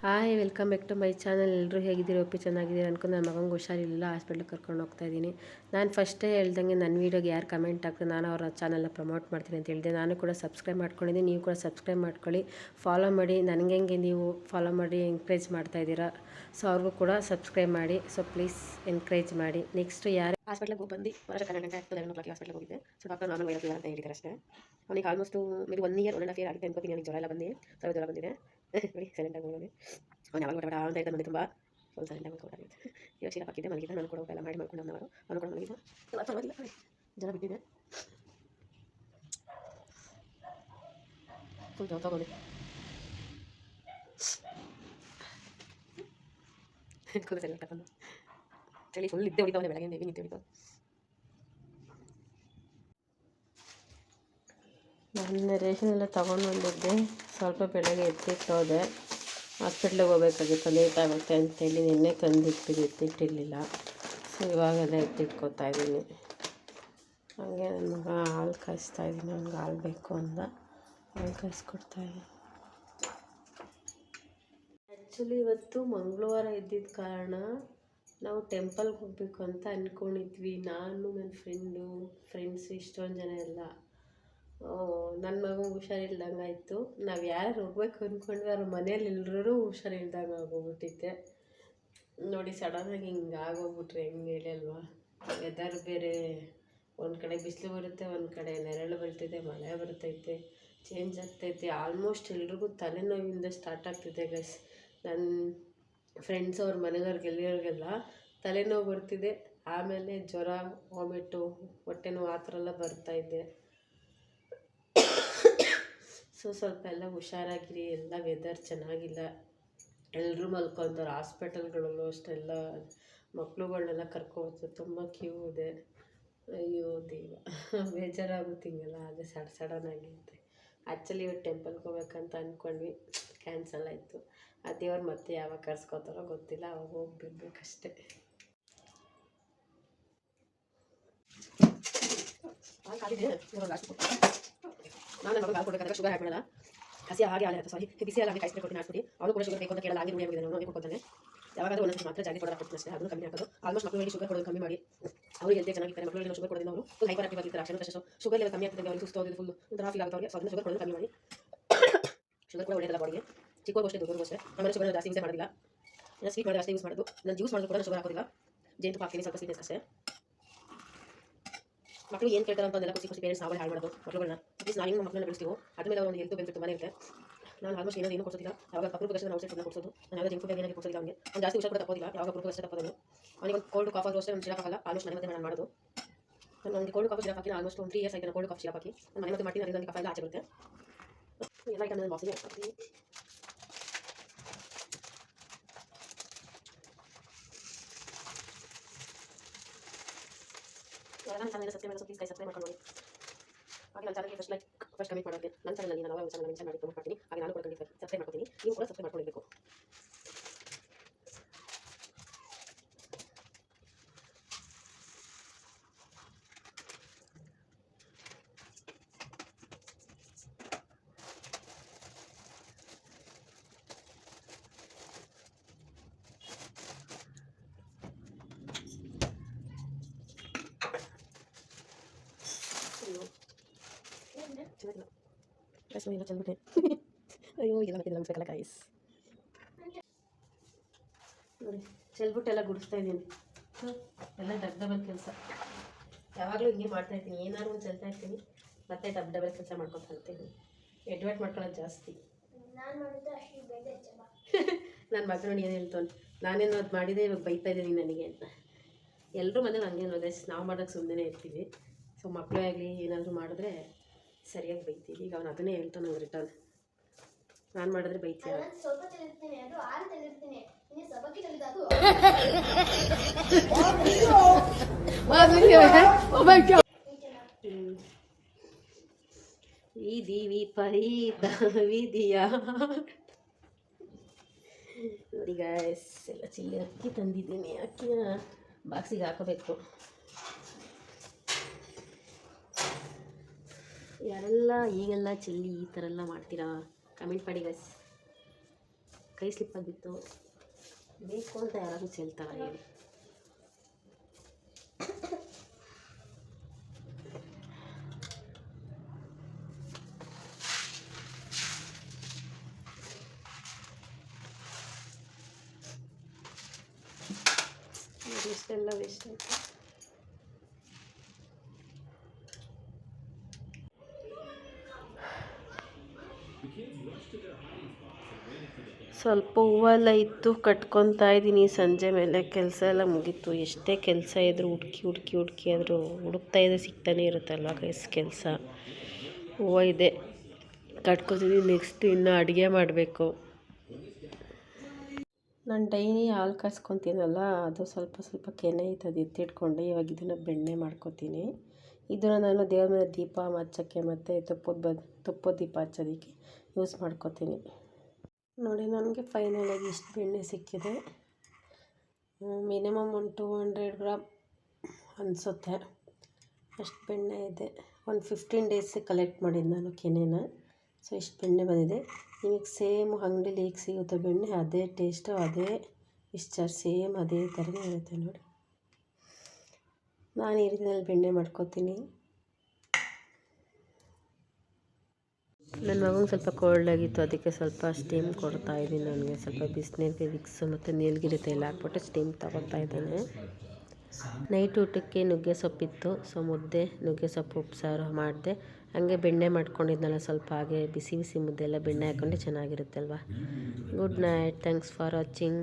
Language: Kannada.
Hi welcome back to my channel. ಎಲ್ಲರೂ ಹೇಗಿದ್ದೀರಿ? ಒಪ್ಪಿ ಚೆನ್ನಾಗಿದ್ದೀರಿ ಅನ್ಕೊಂಡು ನನ್ನ ಮಗಂಗೆ ಹುಷಾರಿಲ್ಲ, ಹಾಸ್ಪಿಟ್ಲಿಗೆ ಕರ್ಕೊಂಡು ಹೋಗ್ತಾ ಇದ್ದೀನಿ. ನಾನು ಫಸ್ಟೇ ಹೇಳ್ದಂಗೆ ನನ್ನ ವೀಡಿಯೋಗೆ ಯಾರು ಕಮೆಂಟ್ ಹಾಕ್ತಾರೆ ನಾನು ಅವರ ಚಾನಲ್ನ ಪ್ರಮೋಟ್ ಮಾಡ್ತೀನಿ ಅಂತ ಹೇಳಿದೆ. ನಾನು ಕೂಡ ಸಬ್ಸ್ಕ್ರೈಬ್ ಮಾಡ್ಕೊಂಡಿದ್ದೀನಿ, ನೀವು ಕೂಡ ಸಬ್ಸ್ಕ್ರೈಬ್ ಮಾಡ್ಕೊಳ್ಳಿ, ಫಾಲೋ ಮಾಡಿ. ನನಗೆ ಹೆಂಗೆ ನೀವು ಫಾಲೋ ಮಾಡಿ ಎಂಕರೇಜ್ ಮಾಡ್ತಾಯಿದ್ದೀರಾ, ಸೊ ಅವ್ರಿಗೂ ಕೂಡ ಸಬ್ಸ್ಕ್ರೈಬ್ ಮಾಡಿ. ಸೊ ಪ್ಲೀಸ್ ಎನ್ಕರೇಜ್ ಮಾಡಿ. ನೆಕ್ಸ್ಟ್ ಯಾರು ಹಾಸ್ಪಿಟ್ಲಿಗೆ ಹೋಗಿ ಬಂದು ವರ್ಷ ಗಂಟೆ ಆಗ್ತದೆ 11 o'clock ಹಾಸ್ಪಿಟ್ಲಿಗೆ ಹೋಗಿದ್ದೆ. ಸೊ ಡಾಕ್ಟರ್ ನಾನು ವೈರಲ್ ಫೀವರ್ ಅಂತ ಹೇಳಿದ್ದಾರೆ ಅಷ್ಟೇ. ಅವನಿಗೆ ಆಲ್ಮೋಸ್ಟ್ ಮೇಬಿ 1 year 1.5 year ಆಗಿದೆ ಅನ್ಕೋತೀನಿ. ನನಗೆ ಜ್ವರ ಎಲ್ಲ ಬಂದು ಜ್ವರ ಬಂದಿದೆ. ನೋಡಿ ಸೈಲೆಂಟಾಗಿ ಹೋಗೋದು ಅವ್ನು ಯಾವಾಗ ಬೇಡ ಅಂತ ಹೇಳ್ತಾನೆ. ನನಗೆ ತುಂಬ ಫುಲ್ ಸೈಲೆಂಟಾಗಿ ಮಲ್ಕೊಡಾಗಿತ್ತು. ಇವಾಗ ಶೀಲ ಹಾಕಿದ್ದೆ ಮಲಗಿದ್ದೆ. ನಾನು ಕೂಡ ಊಟ ಎಲ್ಲ ಮಾಡಿ ಮಾಡ್ಕೊಂಡು ಅವನು ಕೂಡ ಮಲಗಿದ್ದ. ಎಲ್ಲ ಪರವಾಗಿಲ್ಲ, ಜನ ಬಿಟ್ಟಿದೆ. ಫುಲ್ ತಗೊಂಡು ಕೂಡ ಸೈಲೆಂಟ್ ಹಾಕೊಂಡು ಚಳಿ ಫುಲ್ ನಿದ್ದೆ ಹೊಡಿತಾವೆ. ಬೆಳಗ್ಗೆ ನಿದ್ದೆ ಹೊಡಿತಾವೆ. ನಾನು ರೇಷನ್ ಎಲ್ಲ ತೊಗೊಂಡು ಬಂದಿದ್ದೆ. ಸ್ವಲ್ಪ ಬೆಳಗ್ಗೆ ಎತ್ತಿಟ್ಟೋದೆ. ಹಾಸ್ಪಿಟ್ಲಿಗೆ ಹೋಗ್ಬೇಕಾಗಿತ್ತು, ಲೇಟ್ ಆಗುತ್ತೆ ಅಂತೇಳಿ ನಿನ್ನೆ ಎತ್ತಿಟ್ಟಿರಲಿಲ್ಲ. ಸೊ ಇವಾಗೆಲ್ಲ ಎತ್ತಿಟ್ಕೊತಾ ಇದ್ದೀನಿ. ಹಾಗೆ ನನ್ನ ಮಗ ಹಾಲು ಕಾಯಿಸ್ತಾ ಇದ್ದೀನಿ. ಅವ್ನಿಗೆ ಹಾಲು ಬೇಕು ಅಂದ ಹಾಲು ಕಾಯಿಸ್ಕೊಡ್ತಾಯಿದ್ದೀನಿ. ಆ್ಯಕ್ಚುಲಿ ಇವತ್ತು ಮಂಗಳವಾರ ಇದ್ದಿದ್ದ ಕಾರಣ ನಾವು ಟೆಂಪಲ್ಗೆ ಹೋಗಬೇಕು ಅಂತ ಅಂದ್ಕೊಂಡಿದ್ವಿ. ನಾನು ನನ್ನ ಫ್ರೆಂಡ್ಸ್ ಇಷ್ಟೊಂದು ಜನ ಎಲ್ಲ. ನನ್ನ ಮಗ ಹುಷಾರಿಲ್ದಂಗೆ ಆಯಿತು. ನಾವು ಯಾರು ಹೋಗ್ಬೇಕು ಅಂದ್ಕೊಂಡ್ವಿ, ಅವ್ರ ಮನೇಲಿ ಎಲ್ಲರೂ ಹುಷಾರಿಲ್ದಂಗೆ ಆಗೋಗ್ಬಿಟ್ಟಿದ್ದೆ. ನೋಡಿ ಸಡನ್ನಾಗಿ ಹಿಂಗೆ ಆಗೋಗ್ಬಿಟ್ರೆ ಹೆಂಗೆ ಹೇಳಿ ಅಲ್ವಾ. ವೆದರ್ ಬೇರೆ, ಒಂದು ಕಡೆ ಬಿಸಿಲು ಬರುತ್ತೆ, ಒಂದು ಕಡೆ ನೆರಳು ಬರ್ತಿದೆ, ಮಳೆ ಬರ್ತೈತೆ, ಚೇಂಜ್ ಆಗ್ತೈತೆ. ಆಲ್ಮೋಸ್ಟ್ ಎಲ್ರಿಗೂ ತಲೆನೋವಿಂದ ಸ್ಟಾರ್ಟ್ ಆಗ್ತಿದೆ ಗೈಸ್. ನನ್ನ ಫ್ರೆಂಡ್ಸ್ ಅವ್ರ ಮನೆಯವ್ರಿಗೆಲ್ಲ ತಲೆನೋವು ಬರ್ತಿದೆ. ಆಮೇಲೆ ಜ್ವರ, ವಾಮಿಟು, ಹೊಟ್ಟೆ ನೋವು ಆ ಥರ ಎಲ್ಲ ಬರ್ತಾಯಿದ್ದೆ. ಸೊ ಸ್ವಲ್ಪ ಎಲ್ಲ ಹುಷಾರಾಗಿರಿ. ಎಲ್ಲ ವೆದರ್ ಚೆನ್ನಾಗಿಲ್ಲ, ಎಲ್ಲರೂ ಮಲ್ಕೊತಾರೆ. ಹಾಸ್ಪಿಟಲ್ಗಳಲ್ಲೂ ಅಷ್ಟೆಲ್ಲ ಮಕ್ಳುಗಳನ್ನೆಲ್ಲ ಕರ್ಕೊಬೋದು, ತುಂಬ ಕ್ಯೂ ಇದೆ. ಅಯ್ಯೋ ದೇವ, ಬೇಜಾರಾಗುತ್ತೆ ಹಿಂಗೆಲ್ಲ ಆದರೆ ಸಡನ್ನಾಗಿ ಅಂತೆ. ಆ್ಯಕ್ಚುಲಿ ಇವತ್ತು ಟೆಂಪಲ್ಗೆ ಹೋಗ್ಬೇಕಂತ ಅಂದ್ಕೊಂಡ್ವಿ, ಕ್ಯಾನ್ಸಲ್ ಆಯಿತು. ಆ ದೇವ್ರು ಮತ್ತೆ ಯಾವಾಗ ಕರ್ಸ್ಕೊತಾರೋ ಗೊತ್ತಿಲ್ಲ, ಅವಾಗ ಹೋಗ್ಬಿಡ್ಬೇಕಷ್ಟೆ. ನಾನು ನನ್ನ ಮಗ ಹಾಲು ಕೊಡಬೇಕಾದ್ರೆ ಶುಗರ್ ಹಾಕಿ ಮಾಡಲ್ಲ, ಹಸಿ ಹಾಗೆ ಹಾಲು ಸಾರಿ ಬಿಸಿ ಹಾಗೆ ಕಾಯಿಸ್ಬಿಟ್ಟು ಕೊಟ್ಟು ಹಾಕ್ಬಿಟ್ಟು ಅವನು ಕೂಡ ಶುಗರ್ ಬೇಕು ಅಂತ ಕೇಳಲ್ಲ. ಹಾಗೆ ರೂಢಿ ಆಗಿದೆ, ಅವನು ಕೊಡ್ತಾನೆ. ಯಾವಾಗಾದ್ರೂ ಒಂದೊಂದು ಮಾತ್ರ ಜಾರಿ ಕೊಡೋದು ಕೊಡ್ತೀನಿ ಅಷ್ಟೇ, ಅದನ್ನು ಕಮ್ಮಿ ಹಾಕೋದು. ಆಲ್ಮೋಸ್ಟ್ ಮಕ್ಕಳಿಗೆ ಶುಗರ್ ಕೊಡೋದು ಕಮ್ಮಿ ಮಾಡಿ. ಅವ್ರಿಗೆ ಹೆಲ್ತ್ ಚೆನ್ನಾಗಿರ್ತಾರೆ. ಮಕ್ಕಳಿಗೆ ಶುಗರ್ ಕೊಡೋದಿಲ್ಲ, ಅವರು ಫುಲ್ ಹೈಪರ್ ಆಕ್ಟಿವ್ ಆಗಿರ್ತಾರೆ. ಅಕ್ಷರ ಶುಗರ್ ಲೆವೆಲ್ ಕಮ್ಮಿ ಆಗ್ತದೆ, ಅವ್ರಿಗೆ ಸುಸ್ತು ಹೋಗೋದು ಫುಲ್ ಒಂಥರ ಫೀಲ್ ಆಗುತ್ತೆ ಅವ್ರಿಗೆ. ಸೊ ಅದನ್ನು ಶುಗರ್ ಕೊಡೋದು ಕಮ್ಮಿ ಮಾಡಿ. ಶುಗರ್ ಕೂಡ ಒಳ್ಳೆಯದಲ್ಲ ಬಾಡಿಗೆ, ಚಿಕ್ಕವರಿಗೂ ಅಷ್ಟೇ ದೊಡ್ಡವರಿಗೂ ಅಷ್ಟೇ. ಆಮೇಲೆ ಶುಗರ್ ಜಾಸ್ತಿ ಯೂಸ್ ಮಾಡೋದಿಲ್ಲ, ನಾನು ಸ್ವೀಟ್ ಮಾಡಿದ್ರೆ ಅಷ್ಟೇ ಯೂಸ್ ಮಾಡೋದು. ನಾನು ಜ್ಯೂಸ್ ಮಾಡೋದು ಕೂಡ ಶುಗರ್ ಹಾಕೋದಿಲ್ಲ, ಜೇನುತುಪ್ಪ ಹಾಕ್ತೀನಿ, ಸ್ವಲ್ಪ ಸ್ವೀಟ್ನೆಸ್ ಅಷ್ಟೇ. ಮಕ್ಕಳು ಏನು ಕೇಳ್ತಾರೆ ಅಂತ ಅದೆಲ್ಲ ಖುಷಿ ಪೇರೆಂಟ್ಸ್ ನಾವೇ ಹಾಳು ಮಾಡೋದು ಮಕ್ಕಳುಗಳನ್ನ. ಪ್ಲೀಸ್ ನಾವು ಹೆಂಗೆ ಮಕ್ಕಳನ್ನ ಬೆಳೆಸ್ತೀವೋ ಅದ್ರ ಮೇಲೆ ಒಂದು ಹೆಲ್ತ್ ಬೆನಿಫಿಟ್ ತುಂಬಾ ಇರುತ್ತೆ. ನಾನು ಆಲ್ಮೋಸ್ಟ್ ಏನೂ ಕೊಡ್ಸೋದಿಲ್ಲ. ಯಾವಾಗ ಅಪರೂಪಕ್ಕೆ ನಾವು ಔಷಧ ಕೊಡ್ಸೋದು, ನಾನು ಯಾವಾಗ ಜಂಕ್ ಫುಡ್ ಏನಾಗಿ ಕೊಡ್ಸೋದಿಲ್ಲ. ಅವ್ನಿಗೆ ಅವ್ನು ಜಾಸ್ತಿ ಹುಷಾರು ಕೂಡ ತಗೋದಿಲ್ಲ, ಯಾವಾಗ ಅಪರೂಪಕ್ಕೆ ಅಷ್ಟೇ ತಗೋದು. ಅವನಿಗೆ ಒಂದು ಕೋಲ್ಡ್ ಕಾಫ್ ಆದರೂ ಅಷ್ಟೇ ನಾನು ಸಿರಪ್ ಹಾಕಲ್ಲ. ಆಲ್ಮೋಸ್ಟ್ ಮನೆ ಮತ್ತೆ ನಾನು ಮಾಡೋದು. ನಾನು ನನಗೆ ಕೋಲ್ಡ್ ಕಾಫಿ ಸಿರಪ್ ಹಾಕಿ ಆಲ್ಮೋಸ್ಟ್ 3 years ಆಯಿತು. ನಾನು ಕೋಲ್ಡ್ ಕಾಫಿ ಸಿರಪ್ ಹಾಕಿ ನಾನು ಮನೆ ಮತ್ತೆ ಮಾಡ್ತೀನಿ. ಅದರಿಂದ ಕಫ ಎಲ್ಲ ಆಚೆ ಬರುತ್ತೆ. ಎಲ್ಲ ಐಟಮ್ ನಾನು ಬಾಕ್ಸಿಗೆ ಹಾಕ್ತೀನಿ. ನನ್ನ ಚಾನಲ್ ಸಬ್ಸ್ಕ್ರೈಬ್ ಮಾಡ್ಕೊಂಡು ನೋಡಿ. ಹಾಗೆ ನನ್ನ ಚಾನಲ್ಗೆ ಫಸ್ಟ್ ಕಮೆಂಟ್ ಮಾಡೋಕ್ಕೆ ನನ್ನ ಚಾನಲಲ್ಲಿ ನಾನು ಚಾನಲ್ ಮೆನ್ಷನ್ ಮಾಡಿ ಪ್ರಮೋಟ್ ಮಾಡ್ತೀನಿ. ಹಾಗೆ ನಾನು ಕೂಡ ಖಂಡಿತ ಸಬ್ಸ್ಕ್ರೈಬ್ ಮಾಡ್ತೀನಿ. ನೀವು ಕೂಡ ಸಬ್ಸ್ಕ್ರೈಬ್ ಮಾಡ್ಕೊಂಡಿರಬೇಕು. ಎಲ್ಲ ಚೆಂದ್ಬಿಟ್ಟೆ. ಅಯ್ಯೋ ಎಲ್ಲ ಮತ್ತೆ ನಮ್ಸಕ್ಕಲ್ಲ ಕಾಯಿಸ್ ನೋಡಿ, ಚೆಲ್ಬಿಟ್ಟೆಲ್ಲ ಗುಡಿಸ್ತಾ ಇದ್ದೀನಿ. ಎಲ್ಲ ಡಬಲ್ ಕೆಲಸ. ಯಾವಾಗಲೂ ಹಿಂಗೆ ಮಾಡ್ತಾ ಇರ್ತೀನಿ, ಏನಾದ್ರು ಒಂದು ಚೆಲ್ತಾ ಇರ್ತೀನಿ, ಮತ್ತೆ ಡಬಲ್ ಕೆಲಸ ಮಾಡ್ಕೊತಾ ಇರ್ತೀನಿ. ಎಡ್ವರ್ಟ್ ಮಾಡ್ಕೊಳ್ಳೋದು ಜಾಸ್ತಿ. ನನ್ನ ಮಗ ನೋಡಿ ಏನು ಹೇಳ್ತಾನೆ, ನಾನೇನು ಅದು ಮಾಡಿದೆ ಇವಾಗ ಬೈತಾ ಇದ್ದೀನಿ ನನಗೆ ಅಂತ. ಎಲ್ಲರೂ ಮನೇಲಿ ಹಂಗೆ ಅನ್ನೋದೇ, ನಾವು ಮಾಡೋಕ್ಕೆ ಸುಮ್ಮನೆ ಇರ್ತೀವಿ. ಸೊ ಮಕ್ಕಳೇ ಆಗಲಿ ಏನಾದರೂ ಮಾಡಿದ್ರೆ ಸರಿಯಾಗಿ ಬೈತೀವಿ. ಈಗ ಅವನು ಅದನ್ನೇ ಹೇಳ್ತಾನೆ ನಂಗೆ ರಿಟರ್ನ್, ನಾನು ಮಾಡಿದ್ರೆ ಬೈತೀಯ. ವೀದಿ ವಿಪರೀತ ವಿಧಿಯ. ನೋಡಿ ಗಾಯ್ಸ್, ಎಲ್ಲ ಚಿಲ್ಲಿ ಅಕ್ಕಿ ತಂದಿದ್ದೀನಿ. ಅಕ್ಕಿನ ಬಾಕ್ಸಿಗೆ ಹಾಕೋಬೇಕು. ಯಾರೆಲ್ಲ ಈಗೆಲ್ಲ ಚಿಲ್ಲಿ ಈ ಥರ ಎಲ್ಲ ಮಾಡ್ತೀರಾ ಕಮೆಂಟ್ ಮಾಡಿ ಗೈಸ್. ಕೈ ಸ್ಲಿಪ್ಪಾಗಿತ್ತು. ಬೇಕು ಅಂತ ಯಾರಾದರೂ ಚೆಲ್ತಾರ ಹೇಳಿ. ಇಷ್ಟೆಲ್ಲ ವೇಸ್ಟ್ ಆಯಿತು. ಸ್ವಲ್ಪ ಹೂವೆಲ್ಲ ಇತ್ತು, ಕಟ್ಕೊತಾ ಇದ್ದೀನಿ. ಸಂಜೆ ಮೇಲೆ ಕೆಲಸ ಎಲ್ಲ ಮುಗೀತು. ಎಷ್ಟೇ ಕೆಲಸ ಇದ್ದರೂ ಹುಡುಕಿ ಆದರೂ ಹುಡುಕ್ತಾ ಇದ್ದರೆ ಸಿಗ್ತಾನೆ ಇರುತ್ತಲ್ವ ಕೆಲಸ. ಹೂವು ಇದೆ, ಕಟ್ಕೊತೀನಿ. ನೆಕ್ಸ್ಟ್ ಇನ್ನು ಅಡುಗೆ ಮಾಡಬೇಕು. ನಾನು ಡೈಲಿ ಹಾಲು ಕಾಯಿಸ್ಕೊತೀನಲ್ಲ, ಅದು ಸ್ವಲ್ಪ ಕೆನೆ ಐತೆ, ಅದು ಎತ್ತಿಟ್ಕೊಂಡೆ. ಇವಾಗ ಇದನ್ನು ಬೆಣ್ಣೆ ಮಾಡ್ಕೊತೀನಿ. ಇದನ್ನು ನಾನು ದೇವ್ರ ಮೇಲೆ ದೀಪ ಹಚ್ಚೋಕ್ಕೆ ಮತ್ತು ತುಪ್ಪದ ದೀಪ ಹಚ್ಚೋದಕ್ಕೆ ಯೂಸ್ ಮಾಡ್ಕೊತೀನಿ. ನೋಡಿ, ನನಗೆ ಫೈನಲಾಗಿ ಇಷ್ಟು ಬೆಣ್ಣೆ ಸಿಕ್ಕಿದೆ. ಮಿನಿಮಮ್ ಒಂದು 200 ಗ್ರಾಮ್ ಅನಿಸುತ್ತೆ, ಅಷ್ಟು ಬೆಣ್ಣೆ ಇದೆ. ಒಂದು 15 ಡೇಸ್ ಕಲೆಕ್ಟ್ ಮಾಡಿದ್ದು ನಾನು ಕೆನೆನ. ಸೊ ಇಷ್ಟು ಬೆಣ್ಣೆ ಬಂದಿದೆ. ನಿಮಗೆ ಸೇಮ್ ಅಂಗಡಿಲಿ ಹೇಗೆ ಸಿಗುತ್ತೆ ಬೆಣ್ಣೆ, ಅದೇ ಟೇಸ್ಟು, ಅದೇ ಮಿಕ್ಸ್ಚರ್, ಸೇಮ್ ಅದೇ ಥರನೇ ಇರುತ್ತೆ ನೋಡಿ. ನಾನು ಈ ರೀತಿಯಲ್ಲಿ ಬೆಣ್ಣೆ ಮಾಡ್ಕೊತೀನಿ. ನನ್ನ ಮಗನಿಗೆ ಸ್ವಲ್ಪ ಕೋಲ್ಡ್ ಆಗಿತ್ತು, ಅದಕ್ಕೆ ಸ್ವಲ್ಪ ಸ್ಟೀಮ್ ಕೊಡ್ತಾ ಇದ್ದೀನಿ. ನನಗೆ ಸ್ವಲ್ಪ ಬಿಸಿನೀರಿಗೆ ವಿಕ್ಸು ಮತ್ತು ನೀಲಗಿರಿ ತೈಲ ಹಾಕ್ಬಿಟ್ಟು ಸ್ಟೀಮ್ ತಗೋತಾ ಇದ್ದಾನೆ. ನೈಟ್ ಊಟಕ್ಕೆ ನುಗ್ಗೆ ಸೊಪ್ಪಿತ್ತು, ಸೊ ಮುದ್ದೆ, ನುಗ್ಗೆ ಸೊಪ್ಪು ಉಪ್ಸಾರು ಮಾಡಿದೆ. ಹಾಗೆ ಬೆಣ್ಣೆ ಮಾಡ್ಕೊಂಡಿದ್ನಲ್ಲ ಸ್ವಲ್ಪ, ಹಾಗೆ ಬಿಸಿ ಮುದ್ದೆ ಎಲ್ಲ ಬೆಣ್ಣೆ ಹಾಕ್ಕೊಂಡೆ ಚೆನ್ನಾಗಿರುತ್ತಲ್ವ. Good night, thanks for watching.